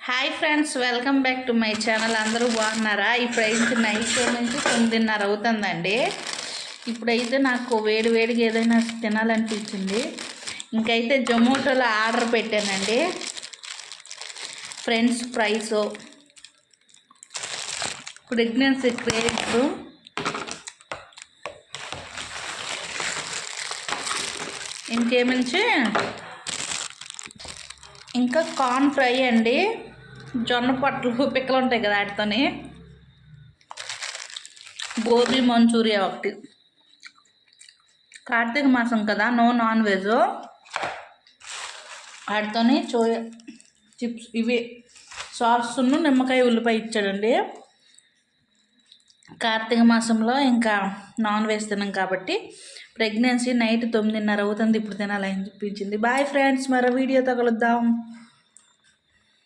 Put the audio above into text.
Hi friends, welcome back to my channel. అందరూ బాగున్నారా? ఇప్పుడైతే నైట్ నుంచి 9:30 అవుతుందండి. ఇప్పుడైతే నాకు వేడిగా ఏదైనా తినాలనిపించింది. ఇంకైతే జొమాటోలో ఆర్డర్ పెట్టానండి. ఫ్రెండ్స్ ఫ్రైస్, ప్రెగ్నెన్సీ క్రేక్స్, ఇంకేమించి ఇంకా కార్న్ ఫ్రై అండి. జొన్న పొట్లు పిక్కలు ఉంటాయి కదా, వాటితోని గోబీ మంచూరియా ఒకటి. కార్తీక మాసం కదా, నో నాన్ వెజ్. వాటితోని సోయా చిప్స్, ఇవి సాసును నిమ్మకాయ ఉల్లిపాయ ఇచ్చాడండి. కార్తీక మాసంలో ఇంకా నాన్ వెజ్ తిన్నాం కాబట్టి ప్రెగ్నెన్సీ నైట్ 9:30 అవుతుంది. ఇప్పుడు తినాలని అనిపించింది. బాయ్ ఫ్రెండ్స్, మరో వీడియోతో కలుద్దాం.